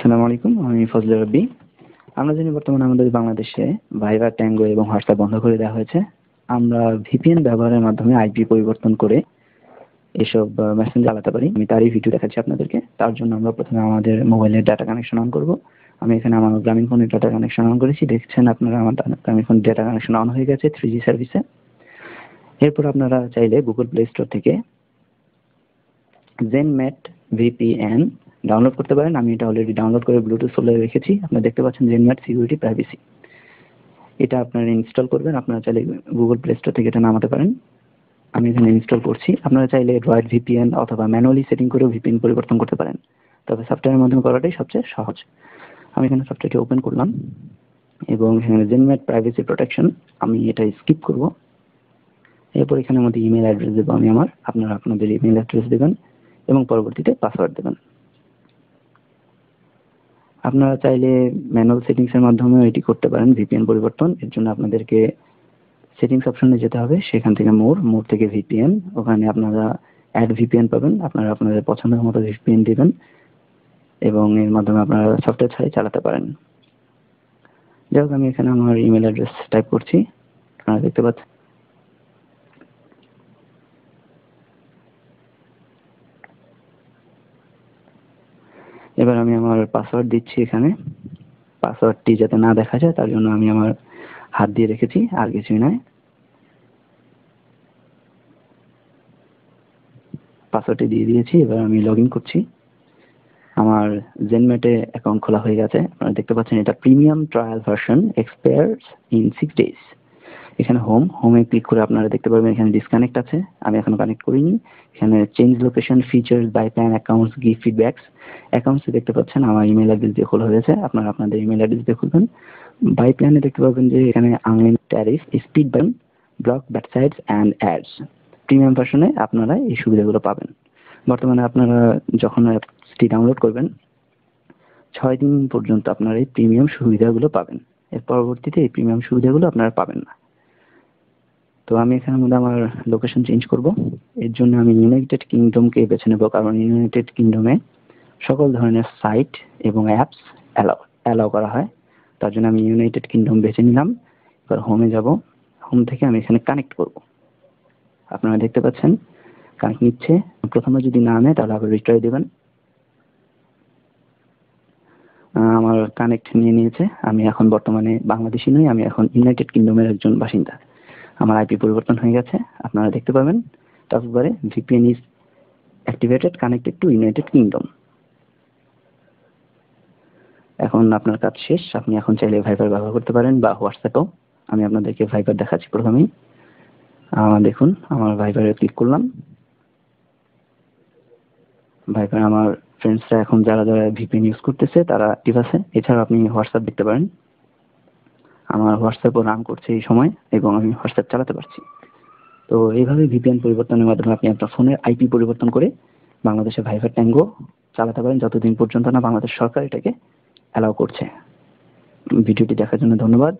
আসসালামু আলাইকুম, আমি ফজলুর রাব্বি। আমরা জানি বর্তমানে আমাদের বাংলাদেশে ভাইবার, ট্যাঙ্গো এবং হোয়াটসঅ্যাপ বন্ধ করে দেওয়া হয়েছে। আমরা ভিপিএন ব্যবহারের মাধ্যমে আইপি পরিবর্তন করে এসব মেসেঞ্জার চালাতে পারি। আমি তারই ভিডিও দেখাচ্ছি আপনাদেরকে। তার জন্য আমরা প্রথমে আমাদের মোবাইলের ডাটা কানেকশন অন করব। আমি এখানে আমার গ্রামীণ ফোনের ডাটা কানেকশন অন করেছি। দেখছেন আপনারা আমার গ্রামীণ ফোনের ডাটা কানেকশন অন হয়ে গেছে 3G সার্ভিসে। এরপর আপনারা চাইলে গুগল প্লে স্টোর থেকে ZenMat VPN ডাউনলোড করতে পারেন। আমি এটা অলরেডি ডাউনলোড করে ব্লুটুথ ফোল্ডারে রেখেছি। আপনারা দেখতে পাচ্ছেন ZenMat সিকিউরিটি প্রাইভেসি। এটা আপনারা ইনস্টল করবেন। আপনারা চাইলে গুগল প্লে স্টোর থেকে এটা নামাতে পারেন। আমি এখানে ইনস্টল করছি। আপনারা চাইলে ড্রয়েড ভিপিএন অথবা ম্যানুয়ালি সেটিং করেও ভিপিএন পরিবর্তন করতে পারেন, তবে সফটওয়্যারের মাধ্যমে করাটাই সবচেয়ে সহজ। আমি এখানে সফটওয়্যারটি ওপেন করলাম এবং এখানে ZenMat প্রাইভেসি প্রোটেকশন আমি এটা স্কিপ করব। এরপর এখানে মধ্যে ইমেল অ্যাড্রেস দেবো আমি আমার। আপনারা আপনাদের ইমেল অ্যাড্রেস দেবেন এবং পরবর্তীতে পাসওয়ার্ড দেবেন। আপনারা চাইলে ম্যানুয়াল সেটিংসের মাধ্যমেও এটি করতে পারেন ভিপিএন পরিবর্তন। এর জন্য আপনাদেরকে সেটিংস অপশনে যেতে হবে। সেখান থেকে মোর থেকে ভিপিএন, ওখানে আপনারা অ্যাড ভিপিএন পাবেন। আপনারা আপনাদের পছন্দের মতো ভিপিএন দিবেন এবং এর মাধ্যমে আপনারা সফটওয়্যার ছাড়াই চালাতে পারেন। যাই হোক, আমি এখানে আমার ইমেল অ্যাড্রেস টাইপ করছি। আপনারা দেখতে পাচ্ছেন। এবার আমি আমার পাসওয়ার্ড দিচ্ছি এখানে। পাসওয়ার্ডটি যাতে না দেখা যায় তার জন্য আমি আমার হাত দিয়ে রেখেছি, আর কিছুই নয়। পাসওয়ার্ডটি দিয়ে দিয়েছি। এবার আমি লগ ইন করছি। আমার ZenMat-এ অ্যাকাউন্ট খোলা হয়ে গেছে। আপনারা দেখতে পাচ্ছেন এটা premium trial version, expires in 6 days। এখানে হোমে ক্লিক করে আপনারা দেখতে পারবেন এখানে ডিসকানেক্ট আছে। আমি এখনো কানেক্ট করিনি। এখানে change location, features, buy plan, accounts, give feedbacks. অ্যাকাউন্টসে দেখতে পাচ্ছেন আমার ইমেল অ্যাড্রেস দিয়ে খোলা হয়েছে। আপনারা আপনাদের ইমেল অ্যাড্রেস দিয়ে খুলবেন। বাই প্ল্যানে দেখতে পাবেন যে এখানে unlimited tariff, speed button, block websites and ads. Premium ভার্সনে আপনারা এই সুবিধাগুলো পাবেন। বর্তমানে আপনারা যখন অ্যাপসটি ডাউনলোড করবেন 6 দিন পর্যন্ত আপনারা এই প্রিমিয়াম সুবিধাগুলো পাবেন। এর পরবর্তীতে এই প্রিমিয়াম সুবিধাগুলো আপনারা পাবেন না। তো আমি এখানের মধ্যে আমার লোকেশন চেঞ্জ করব। এর জন্য আমি ইউনাইটেড কিংডমকে বেছে নেব, কারণ ইউনাইটেড কিংডমে সকল ধরনের সাইট এবং অ্যাপস অ্যালাউ করা হয়। তার জন্য আমি ইউনাইটেড কিংডম বেছে নিলাম। এবার হোমে যাব। হোম থেকে আমি এখানে কানেক্ট করব। আপনারা দেখতে পাচ্ছেন কানেক্ট নিচ্ছে। প্রথমে যদি না নেয় তাহলে আবার রিট্রাই দেবেন। আমার কানেক্ট নিয়ে নিয়েছে। আমি এখন বর্তমানে বাংলাদেশি নই, আমি এখন ইউনাইটেড কিংডমের একজন বাসিন্দা। আমার আইপি পরিবর্তন হয়ে গেছে। আপনারা দেখতে পাবেন টাস্কবারে VPN is activated, connected to United Kingdom. এখন আপনার কাজ শেষ। আপনি এখন চাইলে ভাইবার ব্যবহার করতে পারেন বা হোয়াটসঅ্যাপও। আমি আপনাদেরকে ভাইবার দেখাচ্ছি প্রথমেই। দেখুন, আমার ভাইবারে ক্লিক করলাম। ভাইবার আমার ফ্রেন্ডসরা এখন যারা যারা ভিপিএন ইউজ করতেছে তারা অ্যাক্টিভ আছে। এছাড়াও আপনি হোয়াটসঅ্যাপ দেখতে পারেন। আমার হোয়াটসঅ্যাপও রান করছে এই সময় এবং আমি হোয়াটসঅ্যাপ চালাতে পারছি। তো এইভাবে ভিপিএন পরিবর্তনের মাধ্যমে আপনি আপনার ফোনের আইপি পরিবর্তন করে বাংলাদেশে ভাইবার, ট্যাঙ্গো চালাতে পারেন, যতদিন পর্যন্ত না বাংলাদেশ সরকার এটাকে অ্যালাউ করছে। ভিডিওটি দেখার জন্য ধন্যবাদ।